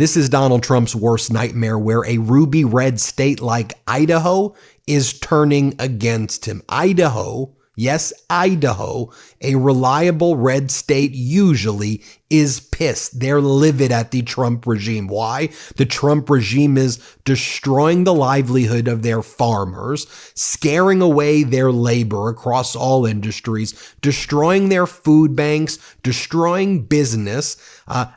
This is Donald Trump's worst nightmare, where a ruby red state like Idaho is turning against him. Idaho, yes, Idaho, a reliable red state, usually is pissed. They're livid at the Trump regime. Why? The Trump regime is destroying the livelihood of their farmers, scaring away their labor across all industries, destroying their food banks, destroying business,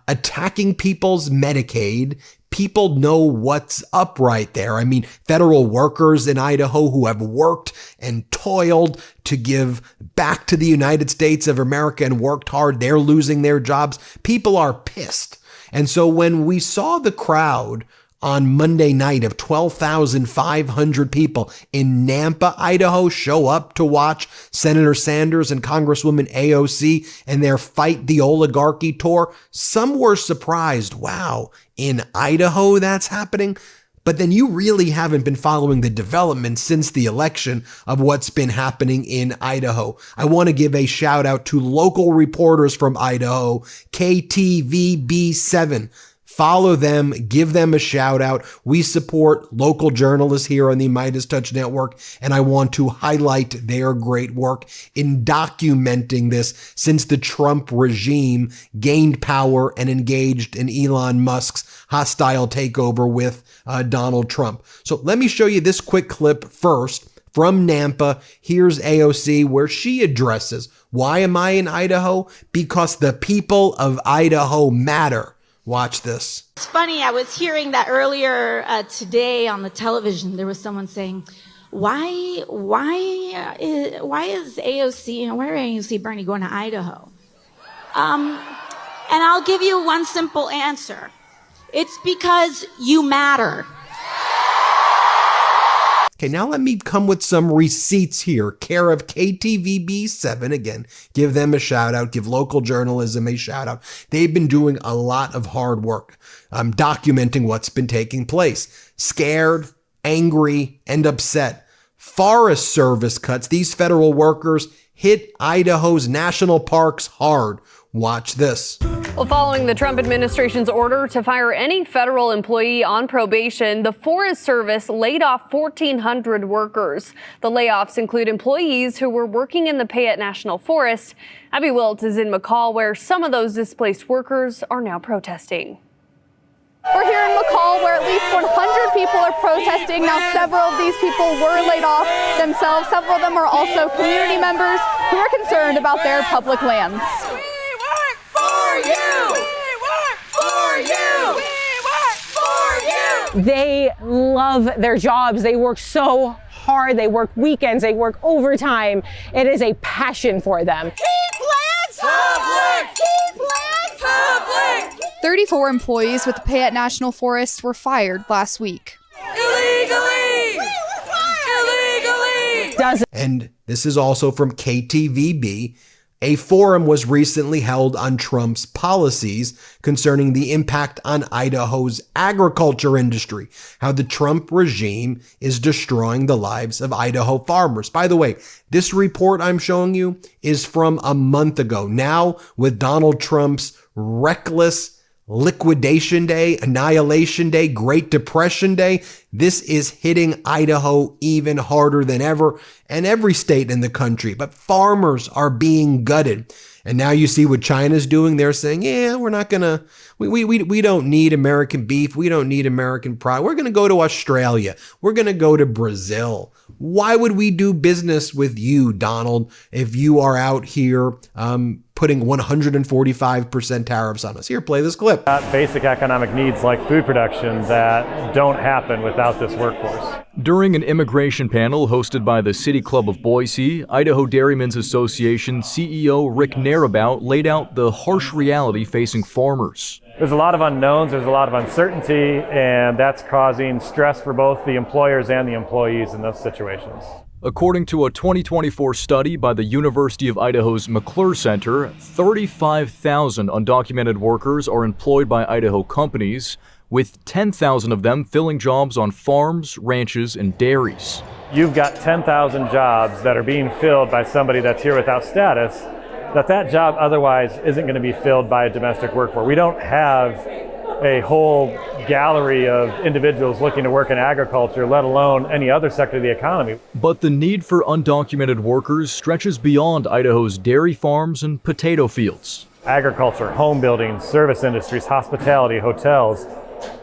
attacking people's Medicaid. People know what's up right there. I mean, federal workers in Idaho who have worked and toiled to give back to the United States of America and worked hard, they're losing their jobs. People are pissed. And so when we saw the crowd on Monday night of 12,500 people in Nampa, Idaho, show up to watch Senator Sanders and Congresswoman AOC and their Fight the Oligarchy tour, some were surprised. Wow, in Idaho that's happening? But then you really haven't been following the developments since the election of what's been happening in Idaho. I want to give a shout out to local reporters from Idaho, KTVB7. Follow them, give them a shout out. We support local journalists here on the MeidasTouch network, and I want to highlight their great work in documenting this since the Trump regime gained power and engaged in Elon Musk's hostile takeover with Donald Trump. So let me show you this quick clip first from Nampa. Here's AOC, where she addresses, why am I in Idaho? Because the people of Idaho matter. Watch this. It's funny, I was hearing that earlier today on the television. There was someone saying, why is AOC, why are AOC Bernie going to Idaho? And I'll give you one simple answer. It's because you matter. Okay, now let me come with some receipts here. Care of KTVB7, again, give them a shout out, give local journalism a shout out. They've been doing a lot of hard work, documenting what's been taking place. Scared, angry, and upset. Forest Service cuts. These federal workers hit Idaho's national parks hard. Watch this. Well, following the Trump administration's order to fire any federal employee on probation, the Forest Service laid off 1,400 workers. The layoffs include employees who were working in the Payette National Forest. Abby Wilt is in McCall, where some of those displaced workers are now protesting. We're here in McCall, where at least 100 people are protesting. Now, several of these people were laid off themselves. Several of them are also community members who are concerned about their public lands. They love their jobs. They work so hard. They work weekends. They work overtime. It is a passion for them. Keep lands public! Keep lands public! 34 employees with the Payette National Forest were fired last week. Illegally! Illegally! And this is also from KTVB. A forum was recently held on Trump's policies concerning the impact on Idaho's agriculture industry, how the Trump regime is destroying the lives of Idaho farmers. By the way, this report I'm showing you is from a month ago. Now, with Donald Trump's reckless Liquidation Day, Annihilation Day, Great Depression Day, this is hitting Idaho even harder than ever, and every state in the country. But farmers are being gutted. And now you see what China's doing. They're saying, yeah, we're not gonna, we don't need American beef. We don't need American pride. We're gonna go to Australia. We're gonna go to Brazil. Why would we do business with you, Donald, if you are out here putting 145% tariffs on us? Here, play this clip. Basic economic needs like food production that don't happen without this workforce. During an immigration panel hosted by the City Club of Boise, Idaho Dairymen's Association CEO Rick Narabout laid out the harsh reality facing farmers. There's a lot of unknowns, there's a lot of uncertainty, and that's causing stress for both the employers and the employees in those situations. According to a 2024 study by the University of Idaho's McClure Center, 35,000 undocumented workers are employed by Idaho companies, with 10,000 of them filling jobs on farms, ranches, and dairies. You've got 10,000 jobs that are being filled by somebody that's here without status, that job otherwise isn't going to be filled by a domestic workforce. We don't have a whole gallery of individuals looking to work in agriculture, let alone any other sector of the economy. But the need for undocumented workers stretches beyond Idaho's dairy farms and potato fields. Agriculture, home building, service industries, hospitality, hotels,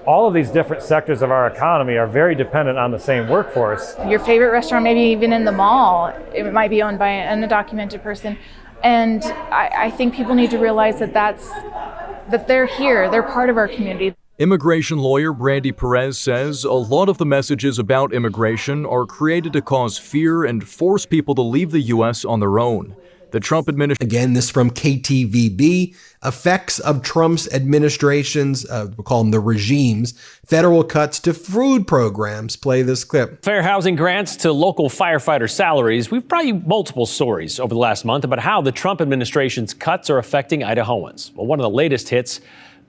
all of these different sectors of our economy are very dependent on the same workforce. Your favorite restaurant, maybe even in the mall, it might be owned by an undocumented person. And I think people need to realize that they're here, they're part of our community. Immigration lawyer Brandy Perez says a lot of the messages about immigration are created to cause fear and force people to leave the U.S. on their own. The Trump administration... Again, this from KTVB. Effects of Trump's administration's, we'll call them the regime's, federal cuts to food programs. Play this clip. Fair housing grants to local firefighter salaries. We've brought you multiple stories over the last month about how the Trump administration's cuts are affecting Idahoans. Well, one of the latest hits,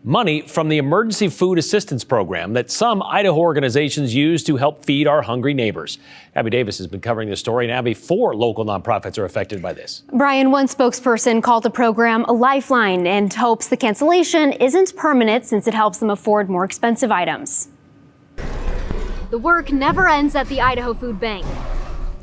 money from the Emergency Food Assistance Program that some Idaho organizations use to help feed our hungry neighbors. Abby Davis has been covering this story. And Abby, 4 local nonprofits are affected by this. Brian, one spokesperson called the program a lifeline and hopes the cancellation isn't permanent since it helps them afford more expensive items. The work never ends at the Idaho Food Bank,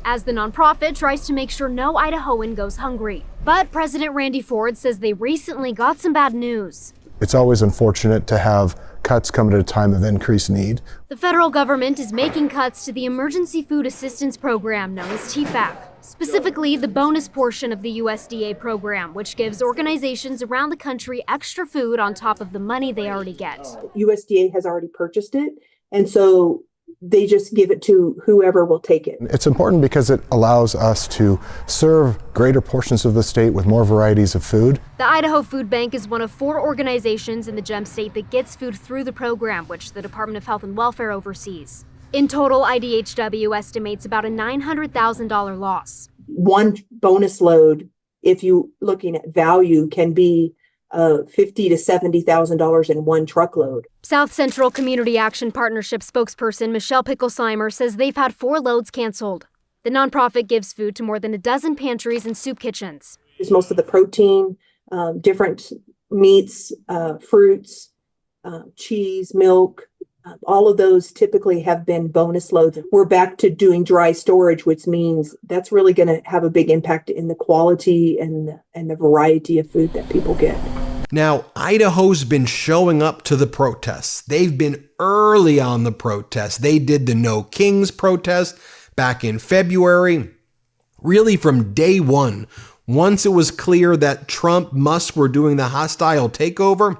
as the nonprofit tries to make sure no Idahoan goes hungry. But President Randy Ford says they recently got some bad news. It's always unfortunate to have cuts come at a time of increased need. The federal government is making cuts to the Emergency Food Assistance Program known as TFAP, specifically the bonus portion of the USDA program, which gives organizations around the country extra food on top of the money they already get. USDA has already purchased it, and so they just give it to whoever will take it. It's important because it allows us to serve greater portions of the state with more varieties of food. The Idaho Food Bank is one of 4 organizations in the Gem State that gets food through the program, which the Department of Health and Welfare oversees. In total, IDHW estimates about a $900,000 loss. One bonus load, if you're looking at value, can be $50,000 to $70,000 in one truckload. South Central Community Action Partnership spokesperson Michelle Picklesheimer says they've had 4 loads canceled. The nonprofit gives food to more than a dozen pantries and soup kitchens. It's most of the protein, different meats, fruits, cheese, milk. All of those typically have been bonus loads. We're back to doing dry storage, which means that's really going to have a big impact in the quality and the variety of food that people get. Now, Idaho's been showing up to the protests. They've been early on the protests. They did the No Kings protest back in February. Really from day one, once it was clear that Trump, Musk were doing the hostile takeover,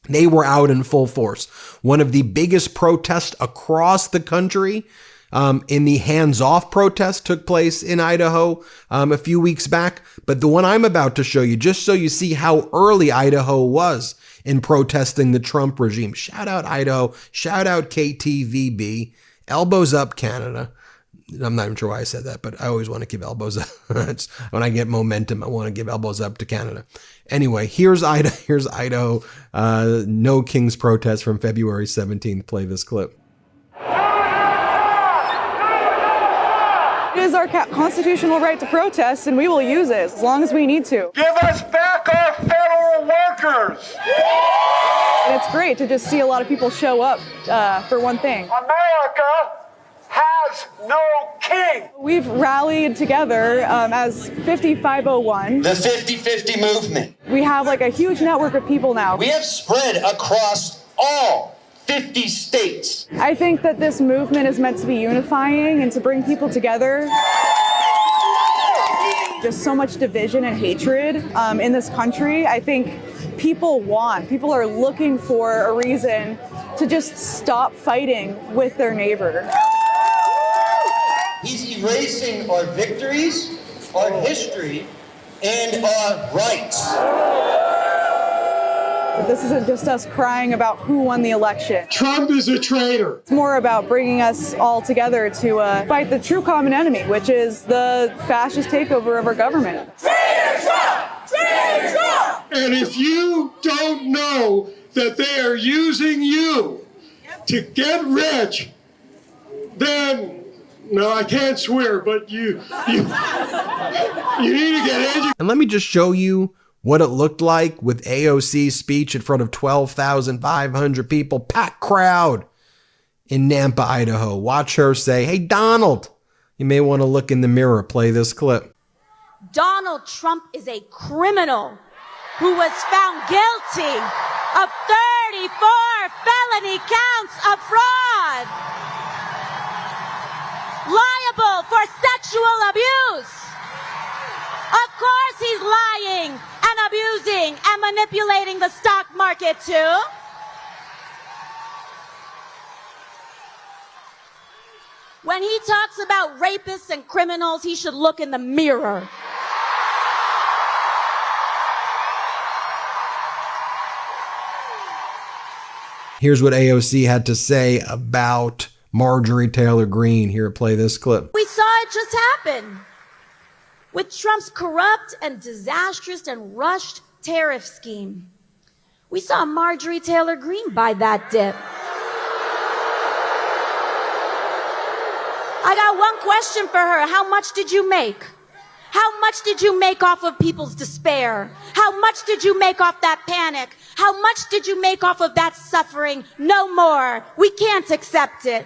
they were out in full force. One of the biggest protests across the country in the hands-off protest took place in Idaho a few weeks back. But the one I'm about to show you, just so you see how early Idaho was in protesting the Trump regime. Shout out Idaho. Shout out KTVB. Elbows up, Canada. I'm not even sure why I said that, but I always want to give elbows up. When I get momentum, I want to give elbows up to Canada. Anyway, here's Idaho. No Kings protest from February 17th. Play this clip. It is our constitutional right to protest, and we will use it as long as we need to. Give us back our federal workers! And it's great to just see a lot of people show up for one thing. America has no king! We've rallied together as 5501. The 50-50 movement. We have like a huge network of people now. We have spread across all 50 states. I think that this movement is meant to be unifying and to bring people together. Just so much division and hatred in this country. I think people are looking for a reason to just stop fighting with their neighbor. He's erasing our victories, our history, and our rights. This isn't just us crying about who won the election. Trump is a traitor. It's more about bringing us all together to fight the true common enemy, which is the fascist takeover of our government. Traitor Trump! Traitor Trump! And if you don't know that they are using you to get rich, then, no, I can't swear, but you need to get educated. And let me just show you what it looked like with AOC's speech in front of 12,500 people, packed crowd in Nampa, Idaho. Watch her say, "Hey, Donald, you may want to look in the mirror." Play this clip. Donald Trump is a criminal who was found guilty of 34 felony counts of fraud, liable for sexual abuse. Of course he's lying and abusing and manipulating the stock market too. When he talks about rapists and criminals, he should look in the mirror. Here's what AOC had to say about Marjorie Taylor Greene. Here, play this clip. We saw it just happen with Trump's corrupt and disastrous and rushed tariff scheme. We saw Marjorie Taylor Greene buy that dip. I got one question for her. How much did you make? How much did you make off of people's despair? How much did you make off that panic? How much did you make off of that suffering? No more. We can't accept it.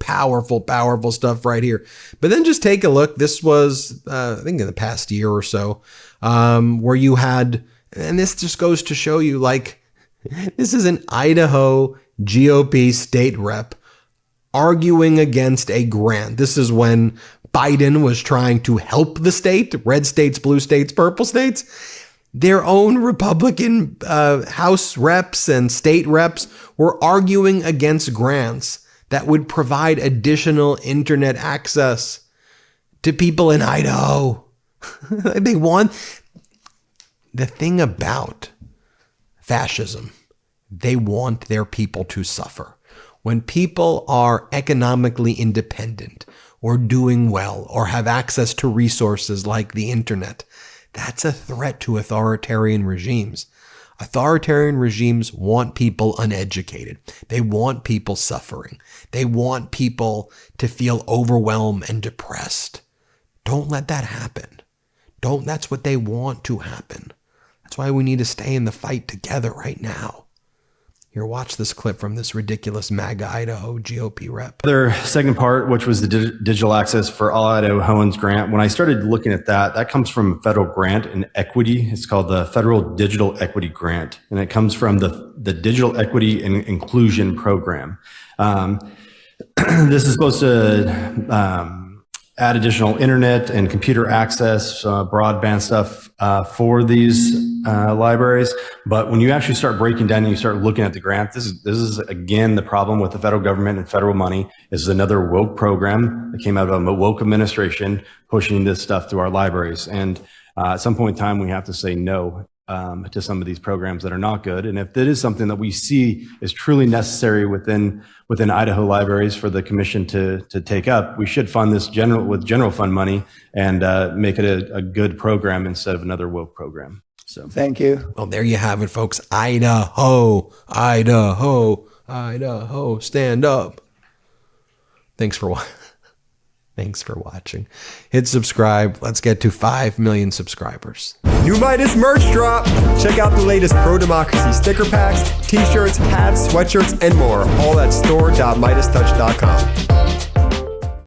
Powerful, powerful stuff right here. But then just take a look. This was, I think in the past year or so, where you had, and this just goes to show you, like, this is an Idaho GOP state rep arguing against a grant. This is when Biden was trying to help the state, red states, blue states, purple states. Their own Republican House reps and state reps were arguing against grants that would provide additional internet access to people in Idaho. They want, the thing about fascism, they want their people to suffer. When people are economically independent or doing well or have access to resources like the internet, that's a threat to authoritarian regimes. Authoritarian regimes want people uneducated. They want people suffering. They want people to feel overwhelmed and depressed. Don't let that happen. That's what they want to happen. That's why we need to stay in the fight together right now. Here, watch this clip from this ridiculous MAGA Idaho GOP rep. Their second part, which was the digital access for all Idahoans grant, when I started looking at that comes from a federal grant in equity. It's called the Federal Digital Equity Grant, and it comes from the Digital Equity and Inclusion Program. This is supposed to add additional internet and computer access, broadband stuff for these libraries. But when you actually start breaking down and you start looking at the grant, this is again the problem with the federal government and federal money. This is another woke program that came out of a woke administration pushing this stuff to our libraries. And at some point in time, we have to say no to some of these programs that are not good. And if that is something that we see is truly necessary within Idaho libraries for the commission to take up, we should fund this with general fund money and make it a good program instead of another woke program. So thank you. Well, there you have it, folks. Idaho, Idaho, Idaho, stand up. Thanks for watching. Hit subscribe. Let's get to 5 million subscribers. New Meidas merch drop. Check out the latest pro-democracy sticker packs, t-shirts, hats, sweatshirts, and more. All at store.meidastouch.com.